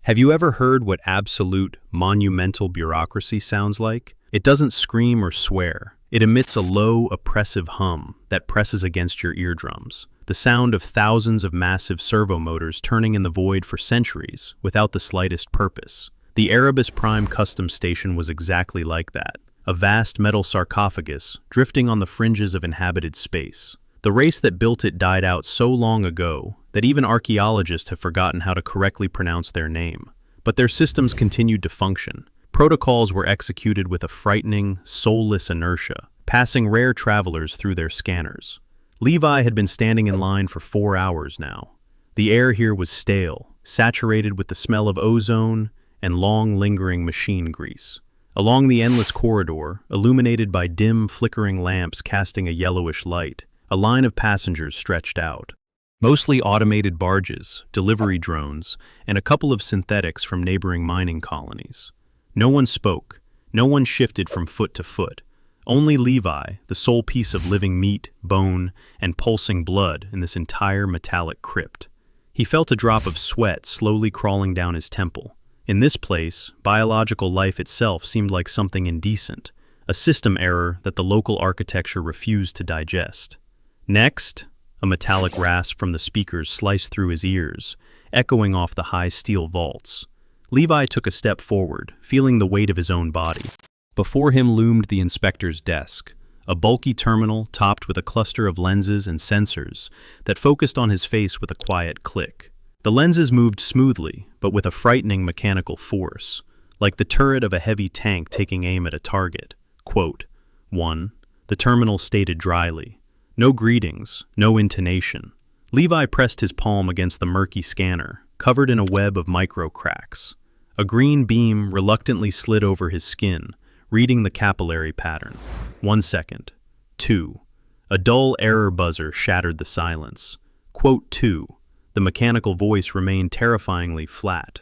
Have you ever heard what absolute, monumental bureaucracy sounds like? It doesn't scream or swear. It emits a low, oppressive hum that presses against your eardrums. The sound of thousands of massive servo motors turning in the void for centuries without the slightest purpose. The Erebus-Prime custom station was exactly like that. A vast metal sarcophagus drifting on the fringes of inhabited space. The race that built it died out so long ago that even archaeologists have forgotten how to correctly pronounce their name. But their systems continued to function. Protocols were executed with a frightening, soulless inertia, passing rare travelers through their scanners. Levi had been standing in line for 4 hours now. The air here was stale, saturated with the smell of ozone and long-lingering machine grease. Along the endless corridor, illuminated by dim, flickering lamps casting a yellowish light, a line of passengers stretched out. Mostly automated barges, delivery drones, and a couple of synthetics from neighboring mining colonies. No one spoke, no one shifted from foot to foot. Only Levi, the sole piece of living meat, bone, and pulsing blood in this entire metallic crypt. He felt a drop of sweat slowly crawling down his temple. In this place, biological life itself seemed like something indecent, a system error that the local architecture refused to digest. Next, a metallic rasp from the speakers sliced through his ears, echoing off the high steel vaults. Levi took a step forward, feeling the weight of his own body. Before him loomed the inspector's desk, a bulky terminal topped with a cluster of lenses and sensors that focused on his face with a quiet click. The lenses moved smoothly, but with a frightening mechanical force, like the turret of a heavy tank taking aim at a target. Quote, 1. The terminal stated dryly. No greetings, no intonation. Levi pressed his palm against the murky scanner, covered in a web of micro cracks. A green beam reluctantly slid over his skin, reading the capillary pattern. 1 second. 2. A dull error buzzer shattered the silence. Quote 2. The mechanical voice remained terrifyingly flat.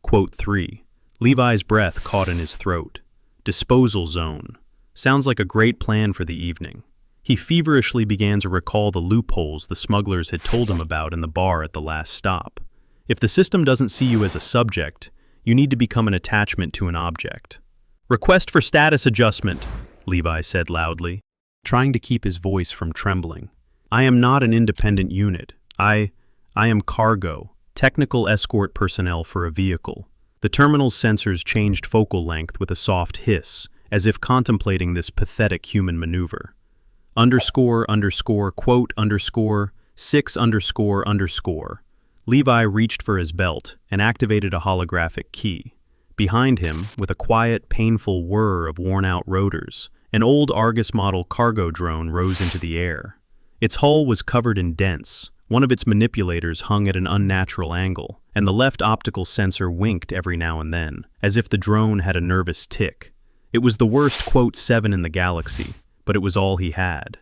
Quote 3. Levi's breath caught in his throat. Disposal zone. Sounds like a great plan for the evening. He feverishly began to recall the loopholes the smugglers had told him about in the bar at the last stop. If the system doesn't see you as a subject, you need to become an attachment to an object. Request for status adjustment, Levi said loudly, trying to keep his voice from trembling. I am not an independent unit. I am cargo, technical escort personnel for a vehicle. The terminal's sensors changed focal length with a soft hiss, as if contemplating this pathetic human maneuver. Quote, 6 __. Levi reached for his belt and activated a holographic key. Behind him, with a quiet, painful whir of worn-out rotors, an old Argus model cargo drone rose into the air. Its hull was covered in dents, one of its manipulators hung at an unnatural angle, and the left optical sensor winked every now and then, as if the drone had a nervous tick. It was the worst Quote 7 in the galaxy, but it was all he had.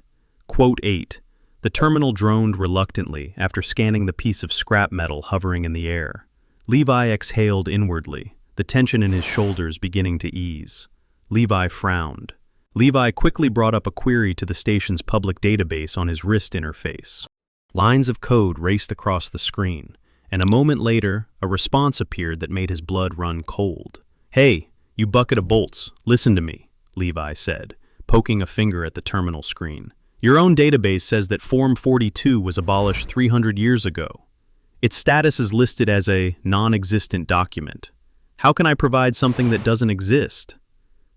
Quote 8. The terminal droned reluctantly after scanning the piece of scrap metal hovering in the air. Levi exhaled inwardly, the tension in his shoulders beginning to ease. Levi frowned. Levi quickly brought up a query to the station's public database on his wrist interface. Lines of code raced across the screen, and a moment later, a response appeared that made his blood run cold. Hey, you bucket of bolts, listen to me, Levi said, poking a finger at the terminal screen. Your own database says that Form 42 was abolished 300 years ago. Its status is listed as a non-existent document. How can I provide something that doesn't exist?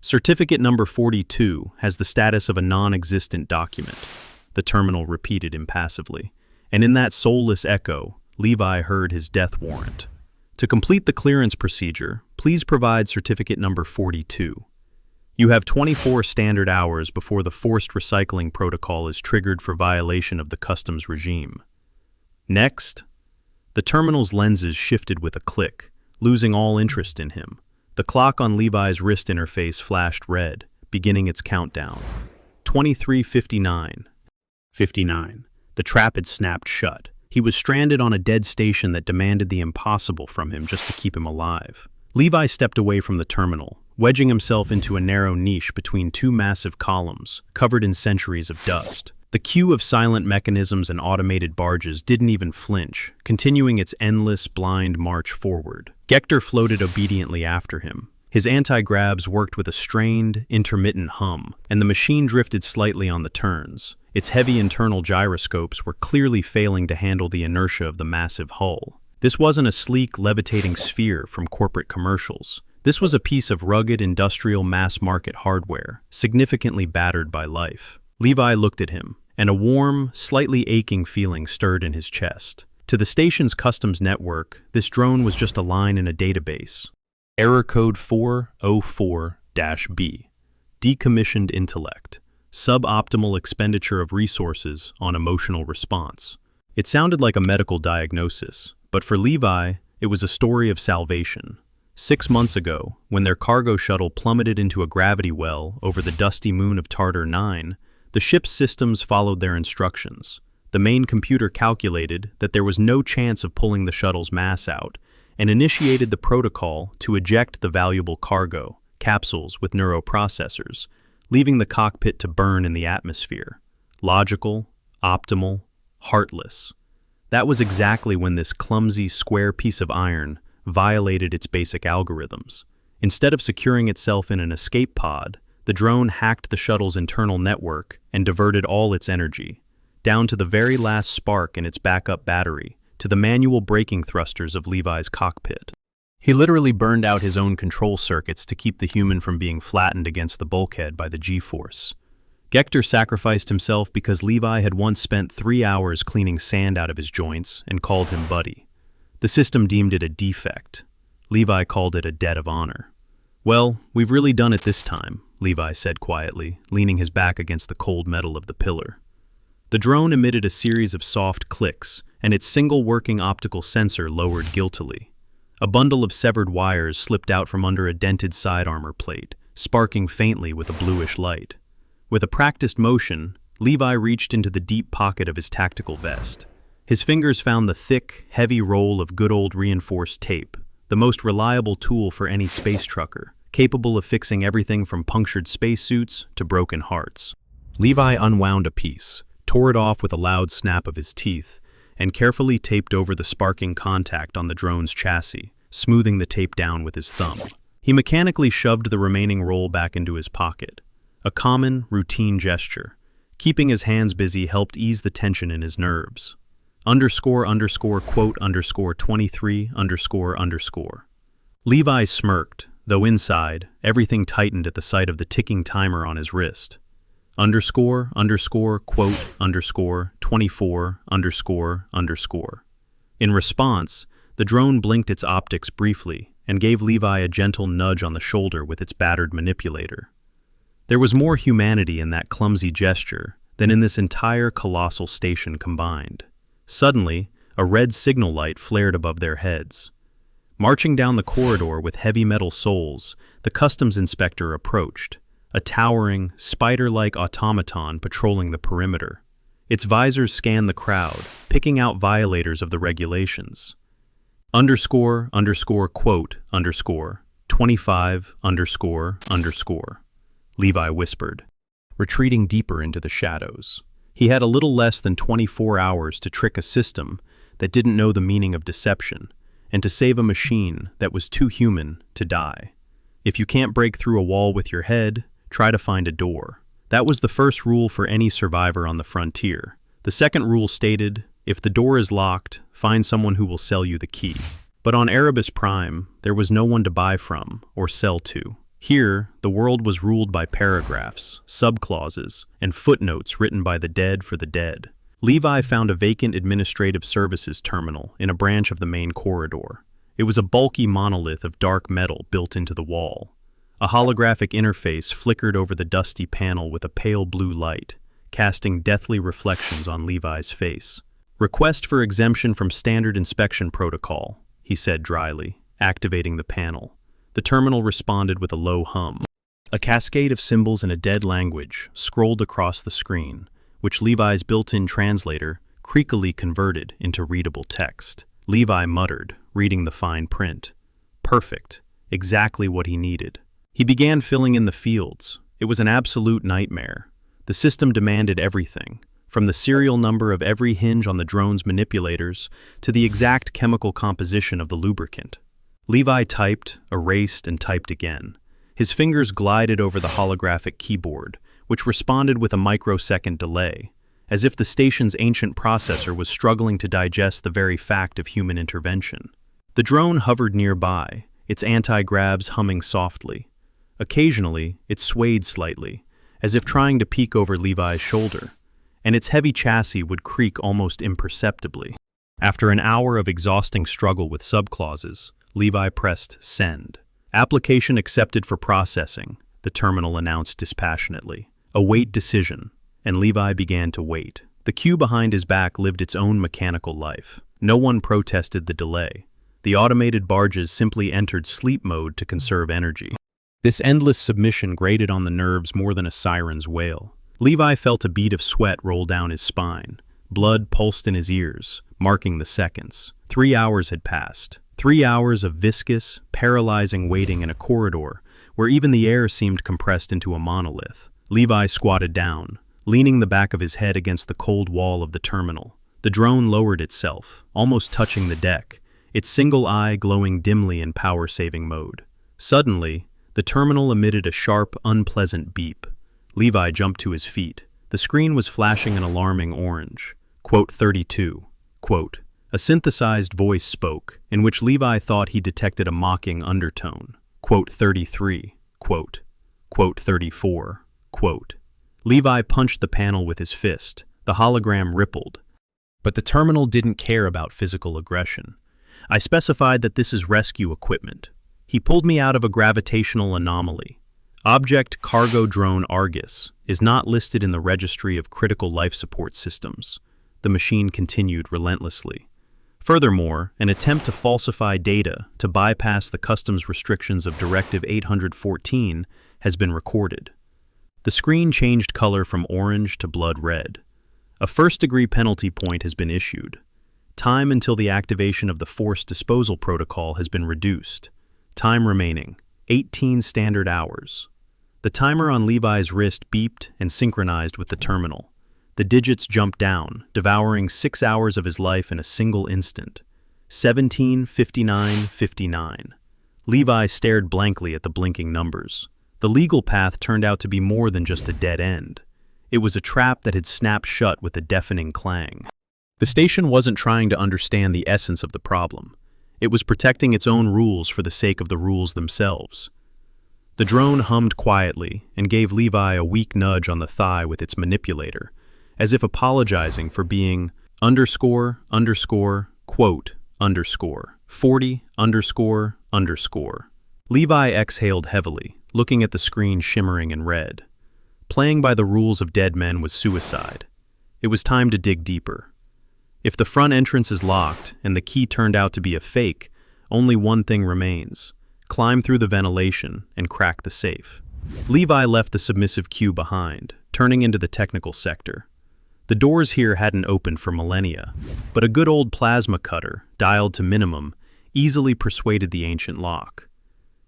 Certificate number 42 has the status of a non-existent document, the terminal repeated impassively, and in that soulless echo, Levi heard his death warrant. To complete the clearance procedure, please provide certificate number 42. You have 24 standard hours before the forced recycling protocol is triggered for violation of the customs regime. Next, the terminal's lenses shifted with a click, losing all interest in him. The clock on Levi's wrist interface flashed red, beginning its countdown. 23:59. 59. The trap had snapped shut. He was stranded on a dead station that demanded the impossible from him just to keep him alive. Levi stepped away from the terminal, wedging himself into a narrow niche between two massive columns, covered in centuries of dust. The queue of silent mechanisms and automated barges didn't even flinch, continuing its endless, blind march forward. Gektor floated obediently after him. His anti-grabs worked with a strained, intermittent hum, and the machine drifted slightly on the turns. Its heavy internal gyroscopes were clearly failing to handle the inertia of the massive hull. This wasn't a sleek, levitating sphere from corporate commercials. This was a piece of rugged, industrial, mass-market hardware, significantly battered by life. Levi looked at him, and a warm, slightly aching feeling stirred in his chest. To the station's customs network, this drone was just a line in a database. Error code 404-B. Decommissioned intellect. Suboptimal expenditure of resources on emotional response. It sounded like a medical diagnosis, but for Levi, it was a story of salvation. 6 months ago, when their cargo shuttle plummeted into a gravity well over the dusty moon of Tartar 9, the ship's systems followed their instructions. The main computer calculated that there was no chance of pulling the shuttle's mass out, and initiated the protocol to eject the valuable cargo, capsules with neuroprocessors, leaving the cockpit to burn in the atmosphere. Logical, optimal, heartless. That was exactly when this clumsy, square piece of iron violated its basic algorithms. Instead of securing itself in an escape pod, the drone hacked the shuttle's internal network and diverted all its energy, down to the very last spark in its backup battery, to the manual braking thrusters of Levi's cockpit. He literally burned out his own control circuits to keep the human from being flattened against the bulkhead by the G-force. Gektor sacrificed himself because Levi had once spent 3 hours cleaning sand out of his joints and called him buddy. The system deemed it a defect. Levi called it a debt of honor. "Well, we've really done it this time," Levi said quietly, leaning his back against the cold metal of the pillar. The drone emitted a series of soft clicks, and its single working optical sensor lowered guiltily. A bundle of severed wires slipped out from under a dented side armor plate, sparking faintly with a bluish light. With a practiced motion, Levi reached into the deep pocket of his tactical vest. His fingers found the thick, heavy roll of good old reinforced tape, the most reliable tool for any space trucker, capable of fixing everything from punctured spacesuits to broken hearts. Levi unwound a piece, tore it off with a loud snap of his teeth, and carefully taped over the sparking contact on the drone's chassis, smoothing the tape down with his thumb. He mechanically shoved the remaining roll back into his pocket. A common, routine gesture. Keeping his hands busy helped ease the tension in his nerves. __quote_23__. Levi smirked, though inside, everything tightened at the sight of the ticking timer on his wrist. __quote_24__. In response, the drone blinked its optics briefly and gave Levi a gentle nudge on the shoulder with its battered manipulator. There was more humanity in that clumsy gesture than in this entire colossal station combined. Suddenly, a red signal light flared above their heads. Marching down the corridor with heavy metal soles, the customs inspector approached, a towering, spider-like automaton patrolling the perimeter. Its visors scanned the crowd, picking out violators of the regulations. __quote_25__. Levi whispered, retreating deeper into the shadows. He had a little less than 24 hours to trick a system that didn't know the meaning of deception, and to save a machine that was too human to die. If you can't break through a wall with your head, try to find a door. That was the first rule for any survivor on the frontier. The second rule stated, if the door is locked, find someone who will sell you the key. But on Erebus-Prime, there was no one to buy from or sell to. Here, the world was ruled by paragraphs, subclauses, and footnotes written by the dead for the dead. Levi found a vacant administrative services terminal in a branch of the main corridor. It was a bulky monolith of dark metal built into the wall. A holographic interface flickered over the dusty panel with a pale blue light, casting deathly reflections on Levi's face. "Request for exemption from standard inspection protocol," he said dryly, activating the panel. The terminal responded with a low hum. A cascade of symbols in a dead language scrolled across the screen, which Levi's built-in translator creakily converted into readable text. Levi muttered, reading the fine print. Perfect. Exactly what he needed. He began filling in the fields. It was an absolute nightmare. The system demanded everything. from the serial number of every hinge on the drone's manipulators to the exact chemical composition of the lubricant. Levi typed, erased, and typed again. His fingers glided over the holographic keyboard, which responded with a microsecond delay, as if the station's ancient processor was struggling to digest the very fact of human intervention. The drone hovered nearby, its anti-gravs humming softly. Occasionally, it swayed slightly, as if trying to peek over Levi's shoulder, and its heavy chassis would creak almost imperceptibly. After an hour of exhausting struggle with subclauses, Levi pressed send. Application accepted for processing, the terminal announced dispassionately. Await decision, and Levi began to wait. The queue behind his back lived its own mechanical life. No one protested the delay. The automated barges simply entered sleep mode to conserve energy. This endless submission grated on the nerves more than a siren's wail. Levi felt a bead of sweat roll down his spine. Blood pulsed in his ears, marking the seconds. 3 hours had passed. 3 hours of viscous, paralyzing waiting in a corridor where even the air seemed compressed into a monolith. Levi squatted down, leaning the back of his head against the cold wall of the terminal. The drone lowered itself, almost touching the deck, its single eye glowing dimly in power-saving mode. Suddenly, the terminal emitted a sharp, unpleasant beep. Levi jumped to his feet. The screen was flashing an alarming orange. Quote 32. Quote. A synthesized voice spoke, in which Levi thought he detected a mocking undertone. Quote 33. Quote. Quote 34. Quote. Levi punched the panel with his fist. The hologram rippled. But the terminal didn't care about physical aggression. I specified that this is rescue equipment. He pulled me out of a gravitational anomaly. Object Cargo Drone Argus is not listed in the Registry of Critical Life Support Systems. The machine continued relentlessly. Furthermore, an attempt to falsify data to bypass the customs restrictions of Directive 814 has been recorded. The screen changed color from orange to blood red. A first-degree penalty point has been issued. Time until the activation of the Force Disposal Protocol has been reduced. Time remaining, 18 standard hours. The timer on Levi's wrist beeped and synchronized with the terminal. The digits jumped down, devouring 6 hours of his life in a single instant. 17:59:59. Levi stared blankly at the blinking numbers. The legal path turned out to be more than just a dead end. It was a trap that had snapped shut with a deafening clang. The station wasn't trying to understand the essence of the problem. It was protecting its own rules for the sake of the rules themselves. The drone hummed quietly and gave Levi a weak nudge on the thigh with its manipulator, as if apologizing for being ___, quote, _40, ___. Levi exhaled heavily, looking at the screen shimmering in red. Playing by the rules of dead men was suicide. It was time to dig deeper. If the front entrance is locked and the key turned out to be a fake, only one thing remains: climb through the ventilation and crack the safe. Levi left the submissive queue behind, turning into the technical sector. The doors here hadn't opened for millennia, but a good old plasma cutter, dialed to minimum, easily persuaded the ancient lock.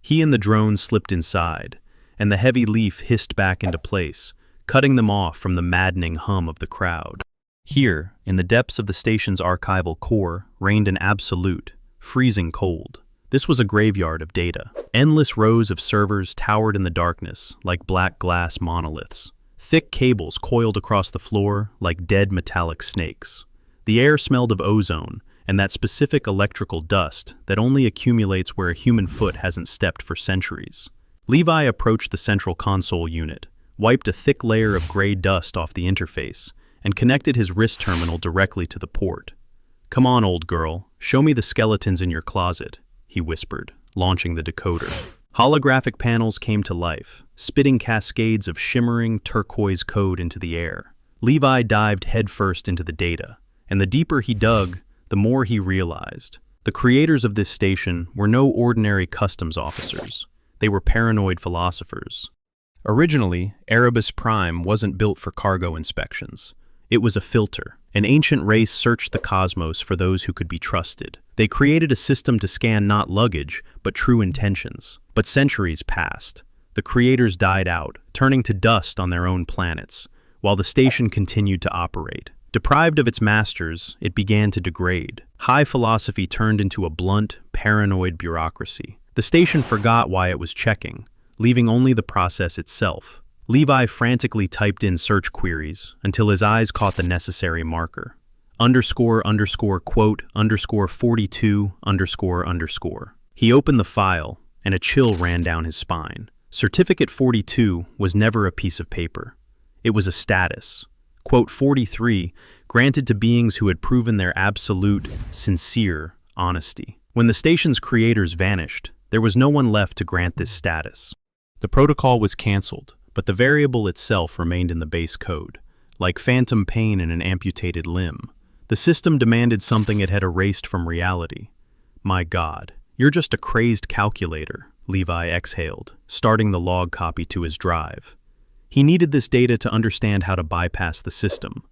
He and the drone slipped inside, and the heavy leaf hissed back into place, cutting them off from the maddening hum of the crowd. Here, in the depths of the station's archival core, reigned an absolute, freezing cold. This was a graveyard of data. Endless rows of servers towered in the darkness, like black glass monoliths. Thick cables coiled across the floor like dead metallic snakes. The air smelled of ozone and that specific electrical dust that only accumulates where a human foot hasn't stepped for centuries. Levi approached the central console unit, wiped a thick layer of gray dust off the interface, and connected his wrist terminal directly to the port. "Come on, old girl, show me the skeletons in your closet," he whispered, launching the decoder. Holographic panels came to life, spitting cascades of shimmering turquoise code into the air. Levi dived headfirst into the data, and the deeper he dug, the more he realized. The creators of this station were no ordinary customs officers. They were paranoid philosophers. Originally, Erebus-Prime wasn't built for cargo inspections. It was a filter. An ancient race searched the cosmos for those who could be trusted. They created a system to scan not luggage, but true intentions. But centuries passed. The creators died out, turning to dust on their own planets, while the station continued to operate. Deprived of its masters, it began to degrade. High philosophy turned into a blunt, paranoid bureaucracy. The station forgot why it was checking, leaving only the process itself. Levi frantically typed in search queries until his eyes caught the necessary marker. __quote _42 __. He opened the file, and a chill ran down his spine. Certificate 42 was never a piece of paper. It was a status. Quote 43, granted to beings who had proven their absolute, sincere honesty. When the station's creators vanished, there was no one left to grant this status. The protocol was cancelled, but the variable itself remained in the base code. Like phantom pain in an amputated limb, the system demanded something it had erased from reality. My God, you're just a crazed calculator, Levi exhaled, starting the log copy to his drive. He needed this data to understand how to bypass the system.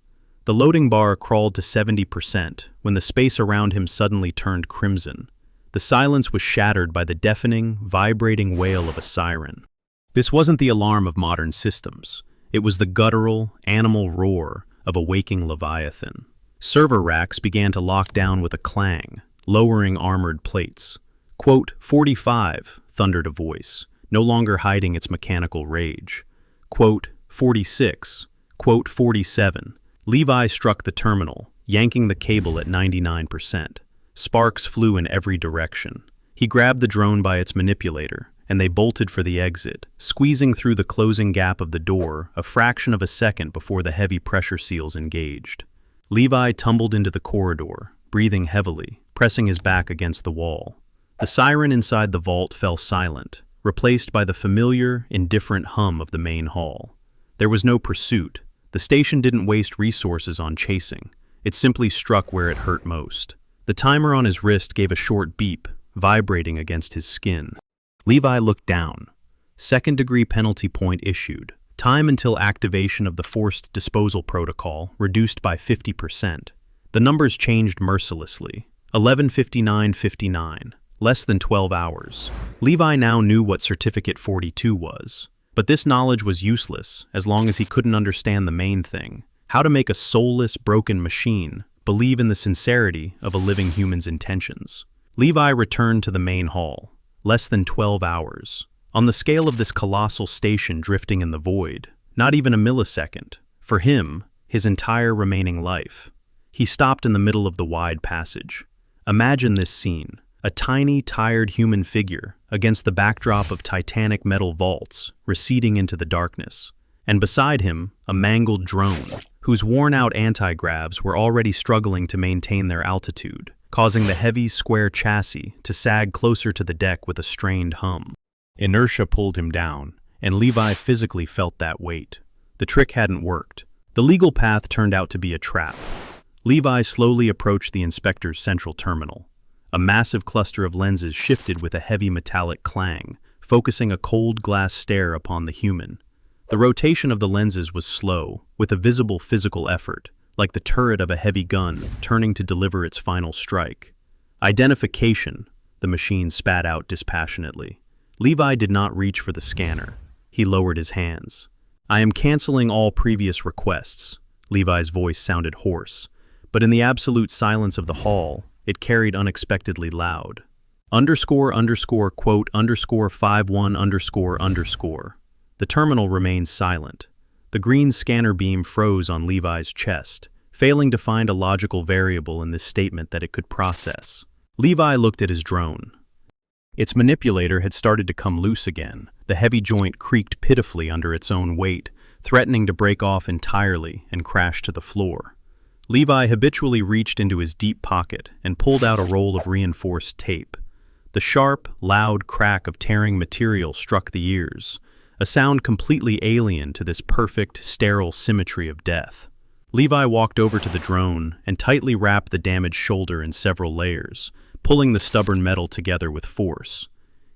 The loading bar crawled to 70% when the space around him suddenly turned crimson. The silence was shattered by the deafening, vibrating wail of a siren. This wasn't the alarm of modern systems. It was the guttural, animal roar of a waking leviathan. Server racks began to lock down with a clang, lowering armored plates. Quote 45, thundered a voice, no longer hiding its mechanical rage. Quote 46, quote 47. Levi struck the terminal, yanking the cable at 99%. Sparks flew in every direction. He grabbed the drone by its manipulator, and they bolted for the exit, squeezing through the closing gap of the door a fraction of a second before the heavy pressure seals engaged. Levi tumbled into the corridor, breathing heavily, pressing his back against the wall. The siren inside the vault fell silent, replaced by the familiar, indifferent hum of the main hall. There was no pursuit. The station didn't waste resources on chasing. It simply struck where it hurt most. The timer on his wrist gave a short beep, vibrating against his skin. Levi looked down. Second-degree penalty point issued. Time until activation of the forced disposal protocol reduced by 50%. The numbers changed mercilessly. 11:59:59. Less than 12 hours. Levi now knew what Certificate 42 was. But this knowledge was useless as long as he couldn't understand the main thing: how to make a soulless, broken machine believe in the sincerity of a living human's intentions. Levi returned to the main hall. Less than 12 hours. On the scale of this colossal station drifting in the void, not even a millisecond. For him, his entire remaining life. He stopped in the middle of the wide passage. Imagine this scene. A tiny, tired human figure against the backdrop of titanic metal vaults receding into the darkness. And beside him, a mangled drone, whose worn-out anti-gravs were already struggling to maintain their altitude, causing the heavy, square chassis to sag closer to the deck with a strained hum. Inertia pulled him down, and Levi physically felt that weight. The trick hadn't worked. The legal path turned out to be a trap. Levi slowly approached the inspector's central terminal. A massive cluster of lenses shifted with a heavy metallic clang, focusing a cold glass stare upon the human. The rotation of the lenses was slow, with a visible physical effort, like the turret of a heavy gun turning to deliver its final strike. Identification, the machine spat out dispassionately. Levi did not reach for the scanner. He lowered his hands. I am canceling all previous requests. Levi's voice sounded hoarse, but in the absolute silence of the hall, it carried unexpectedly loud. __quote _51 __. The terminal remained silent. The green scanner beam froze on Levi's chest, failing to find a logical variable in this statement that it could process. Levi looked at his drone. Its manipulator had started to come loose again. The heavy joint creaked pitifully under its own weight, threatening to break off entirely and crash to the floor. Levi habitually reached into his deep pocket and pulled out a roll of reinforced tape. The sharp, loud crack of tearing material struck the ears, a sound completely alien to this perfect, sterile symmetry of death. Levi walked over to the drone and tightly wrapped the damaged shoulder in several layers, pulling the stubborn metal together with force.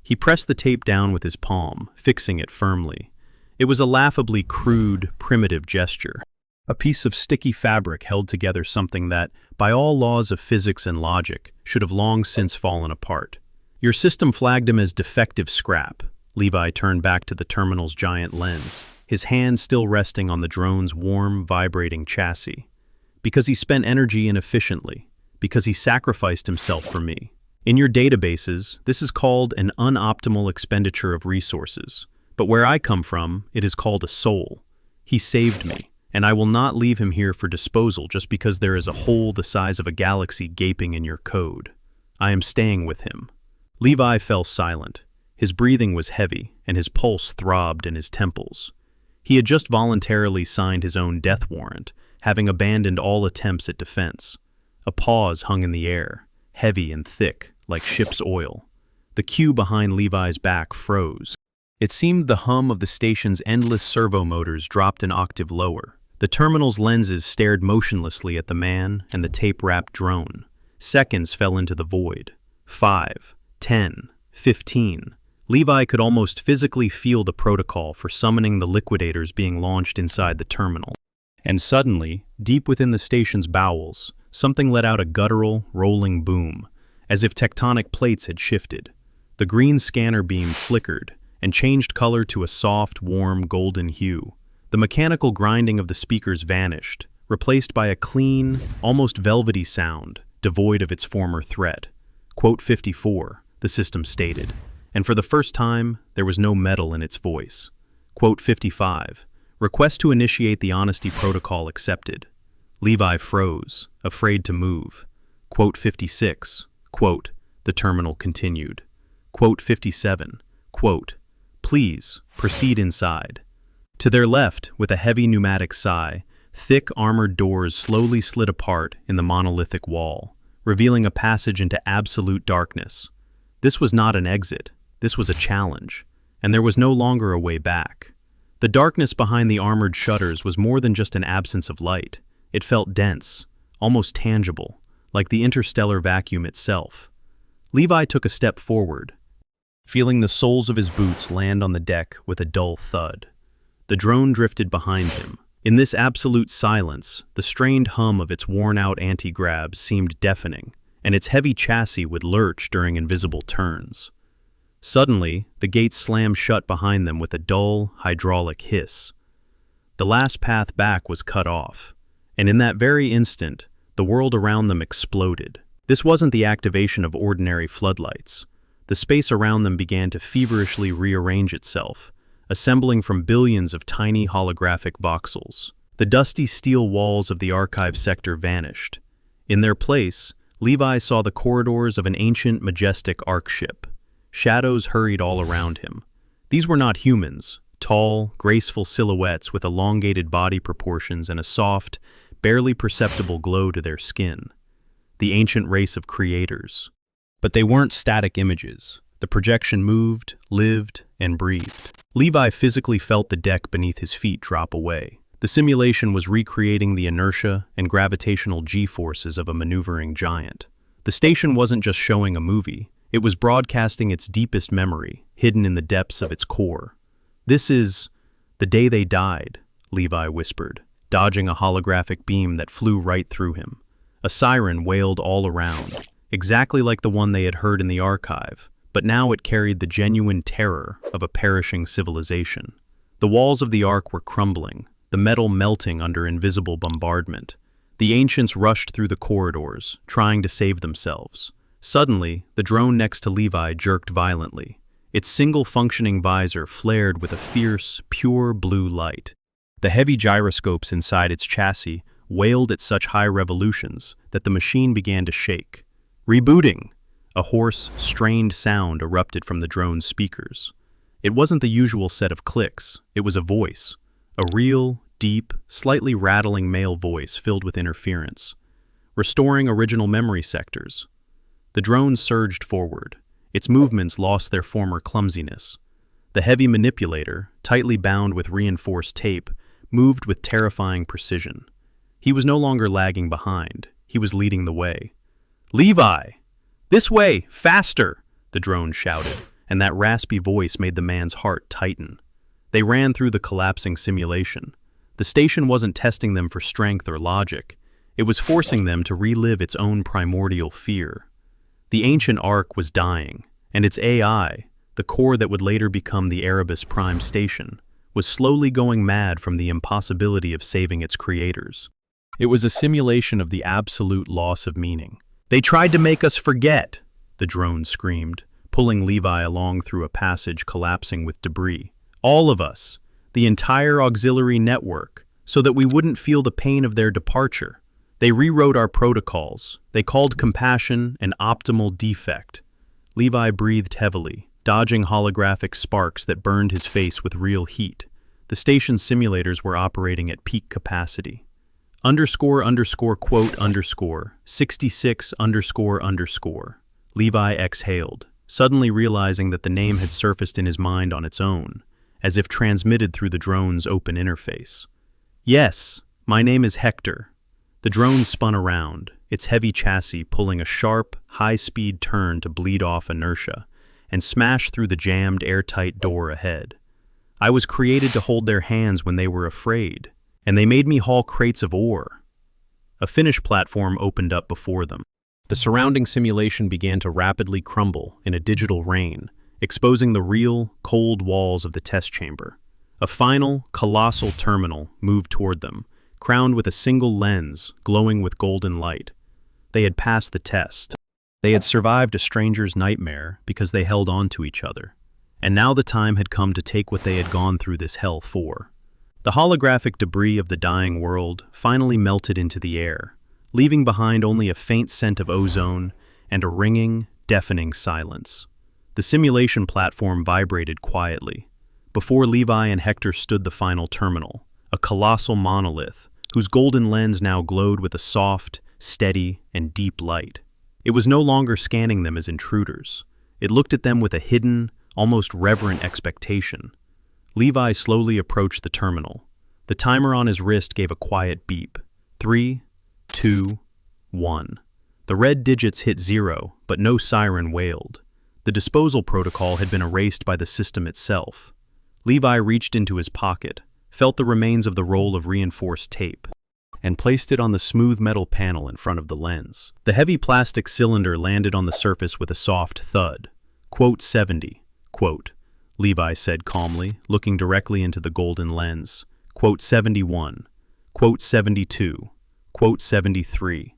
He pressed the tape down with his palm, fixing it firmly. It was a laughably crude, primitive gesture. A piece of sticky fabric held together something that, by all laws of physics and logic, should have long since fallen apart. Your system flagged him as defective scrap. Levi turned back to the terminal's giant lens, his hand still resting on the drone's warm, vibrating chassis. Because he spent energy inefficiently. Because he sacrificed himself for me. In your databases, this is called an unoptimal expenditure of resources. But where I come from, it is called a soul. He saved me, and I will not leave him here for disposal just because there is a hole the size of a galaxy gaping in your code. I am staying with him. Levi fell silent. His breathing was heavy, and his pulse throbbed in his temples. He had just voluntarily signed his own death warrant, having abandoned all attempts at defense. A pause hung in the air, heavy and thick, like ship's oil. The queue behind Levi's back froze. It seemed the hum of the station's endless servo motors dropped an octave lower. The terminal's lenses stared motionlessly at the man and the tape-wrapped drone. Seconds fell into the void. 5, 10, 15. Levi could almost physically feel the protocol for summoning the liquidators being launched inside the terminal. And suddenly, deep within the station's bowels, something let out a guttural, rolling boom, as if tectonic plates had shifted. The green scanner beam flickered and changed color to a soft, warm, golden hue. The mechanical grinding of the speakers vanished, replaced by a clean, almost velvety sound, devoid of its former threat. Quote 54, the system stated, and for the first time, there was no metal in its voice. Quote 55, request to initiate the honesty protocol accepted. Levi froze, afraid to move. Quote 56, quote, the terminal continued. Quote 57, quote, please, proceed inside. To their left, with a heavy pneumatic sigh, thick armored doors slowly slid apart in the monolithic wall, revealing a passage into absolute darkness. This was not an exit, this was a challenge, and there was no longer a way back. The darkness behind the armored shutters was more than just an absence of light. It felt dense, almost tangible, like the interstellar vacuum itself. Levi took a step forward, feeling the soles of his boots land on the deck with a dull thud. The drone drifted behind him. In this absolute silence, the strained hum of its worn-out anti-grav seemed deafening, and its heavy chassis would lurch during invisible turns. Suddenly, the gates slammed shut behind them with a dull, hydraulic hiss. The last path back was cut off, and in that very instant, the world around them exploded. This wasn't the activation of ordinary floodlights. The space around them began to feverishly rearrange itself, assembling from billions of tiny holographic voxels. The dusty steel walls of the archive sector vanished. In their place, Levi saw the corridors of an ancient, majestic ark ship. Shadows hurried all around him. These were not humans, tall, graceful silhouettes with elongated body proportions and a soft, barely perceptible glow to their skin. The ancient race of creators. But they weren't static images. The projection moved, lived, and breathed. Levi physically felt the deck beneath his feet drop away. The simulation was recreating the inertia and gravitational G-forces of a maneuvering giant. The station wasn't just showing a movie, it was broadcasting its deepest memory, hidden in the depths of its core. This is the day they died, Levi whispered, dodging a holographic beam that flew right through him. A siren wailed all around, exactly like the one they had heard in the archive, but now it carried the genuine terror of a perishing civilization. The walls of the ark were crumbling, the metal melting under invisible bombardment. The ancients rushed through the corridors, trying to save themselves. Suddenly, the drone next to Levi jerked violently. Its single functioning visor flared with a fierce, pure blue light. The heavy gyroscopes inside its chassis wailed at such high revolutions that the machine began to shake. Rebooting! A hoarse, strained sound erupted from the drone's speakers. It wasn't the usual set of clicks, it was a voice. A real, deep, slightly rattling male voice filled with interference. Restoring original memory sectors. The drone surged forward. Its movements lost their former clumsiness. The heavy manipulator, tightly bound with reinforced tape, moved with terrifying precision. He was no longer lagging behind. He was leading the way. "Levi! This way! Faster!" the drone shouted, and that raspy voice made the man's heart tighten. They ran through the collapsing simulation. The station wasn't testing them for strength or logic. It was forcing them to relive its own primordial fear. The ancient ark was dying, and its AI, the core that would later become the Erebus-Prime station, was slowly going mad from the impossibility of saving its creators. It was a simulation of the absolute loss of meaning. "They tried to make us forget," the drone screamed, pulling Levi along through a passage collapsing with debris. "All of us, the entire auxiliary network, so that we wouldn't feel the pain of their departure. They rewrote our protocols. They called compassion an optimal defect." Levi breathed heavily, dodging holographic sparks that burned his face with real heat. The station's simulators were operating at peak capacity. __quote_ 66 __. Levi exhaled, suddenly realizing that the name had surfaced in his mind on its own, as if transmitted through the drone's open interface. "Yes, my name is Hector." The drone spun around, its heavy chassis pulling a sharp, high-speed turn to bleed off inertia, and smashed through the jammed, airtight door ahead. "I was created to hold their hands when they were afraid, and they made me haul crates of ore." A finished platform opened up before them. The surrounding simulation began to rapidly crumble in a digital rain, exposing the real, cold walls of the test chamber. A final, colossal terminal moved toward them, crowned with a single lens glowing with golden light. They had passed the test. They had survived a stranger's nightmare because they held on to each other. And now the time had come to take what they had gone through this hell for. The holographic debris of the dying world finally melted into the air, leaving behind only a faint scent of ozone and a ringing, deafening silence. The simulation platform vibrated quietly. Before Levi and Hector stood the final terminal, a colossal monolith whose golden lens now glowed with a soft, steady, and deep light. It was no longer scanning them as intruders. It looked at them with a hidden, almost reverent expectation. Levi slowly approached the terminal. The timer on his wrist gave a quiet beep. 3, 2, 1. The red digits hit 0, but no siren wailed. The disposal protocol had been erased by the system itself. Levi reached into his pocket, felt the remains of the roll of reinforced tape, and placed it on the smooth metal panel in front of the lens. The heavy plastic cylinder landed on the surface with a soft thud. "Quote 70, quote," Levi said calmly, looking directly into the golden lens. "Quote 71, quote 72, quote 73.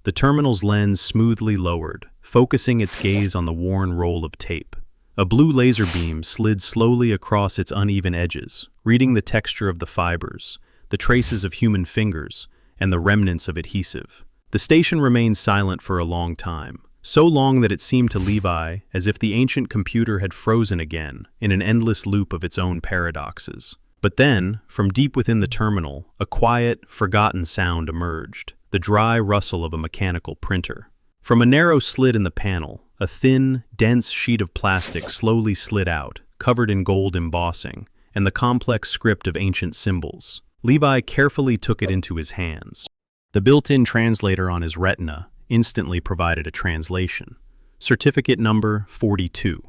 The terminal's lens smoothly lowered, focusing its gaze on the worn roll of tape. A blue laser beam slid slowly across its uneven edges, reading the texture of the fibers, the traces of human fingers, and the remnants of adhesive. The station remained silent for a long time, so long that it seemed to Levi as if the ancient computer had frozen again in an endless loop of its own paradoxes. But then, from deep within the terminal, a quiet, forgotten sound emerged, the dry rustle of a mechanical printer. From a narrow slit in the panel, a thin, dense sheet of plastic slowly slid out, covered in gold embossing, and the complex script of ancient symbols. Levi carefully took it into his hands. The built-in translator on his retina instantly provided a translation. Certificate number 42,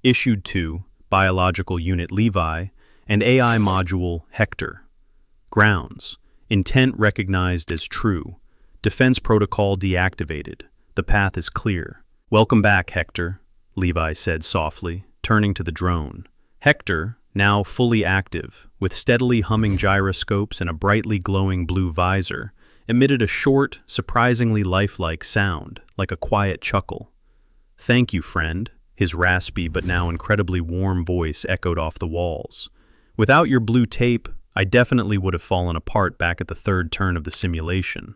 issued to Biological Unit Levi and AI Module Hector. Grounds: intent recognized as true. Defense protocol deactivated. The path is clear. "Welcome back, Hector," Levi said softly, turning to the drone. Hector, now fully active, with steadily humming gyroscopes and a brightly glowing blue visor, emitted a short, surprisingly lifelike sound, like a quiet chuckle. "Thank you, friend," his raspy but now incredibly warm voice echoed off the walls. "Without your blue tape, I definitely would have fallen apart back at the third turn of the simulation."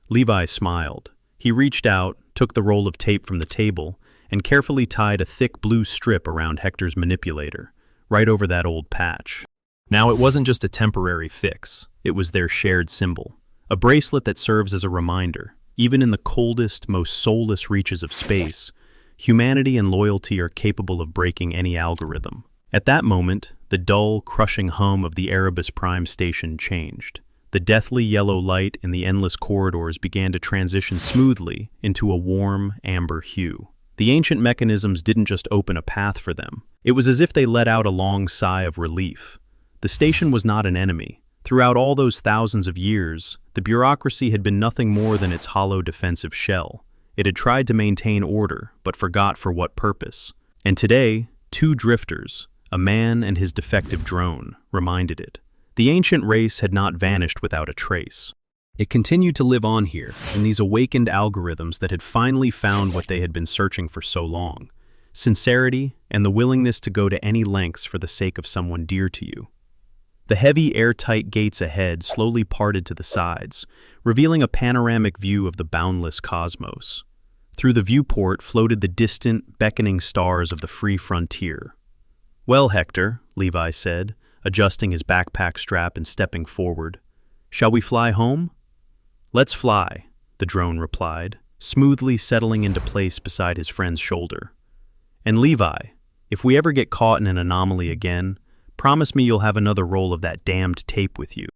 Levi smiled. He reached out, took the roll of tape from the table, and carefully tied a thick blue strip around Hector's manipulator, right over that old patch. Now it wasn't just a temporary fix, it was their shared symbol. A bracelet that serves as a reminder, even in the coldest, most soulless reaches of space, humanity and loyalty are capable of breaking any algorithm. At that moment, the dull, crushing hum of the Erebus-Prime station changed. The deathly yellow light in the endless corridors began to transition smoothly into a warm, amber hue. The ancient mechanisms didn't just open a path for them. It was as if they let out a long sigh of relief. The station was not an enemy. Throughout all those thousands of years, the bureaucracy had been nothing more than its hollow defensive shell. It had tried to maintain order, but forgot for what purpose. And today, two drifters, A man and his defective drone reminded it. The ancient race had not vanished without a trace. It continued to live on here, in these awakened algorithms that had finally found what they had been searching for so long: sincerity and the willingness to go to any lengths for the sake of someone dear to you. The heavy, airtight gates ahead slowly parted to the sides, revealing a panoramic view of the boundless cosmos. Through the viewport floated the distant, beckoning stars of the free frontier. "Well, Hector," Levi said, adjusting his backpack strap and stepping forward, "shall we fly home?" "Let's fly," the drone replied, smoothly settling into place beside his friend's shoulder. "And Levi, if we ever get caught in an anomaly again, promise me you'll have another roll of that damned tape with you."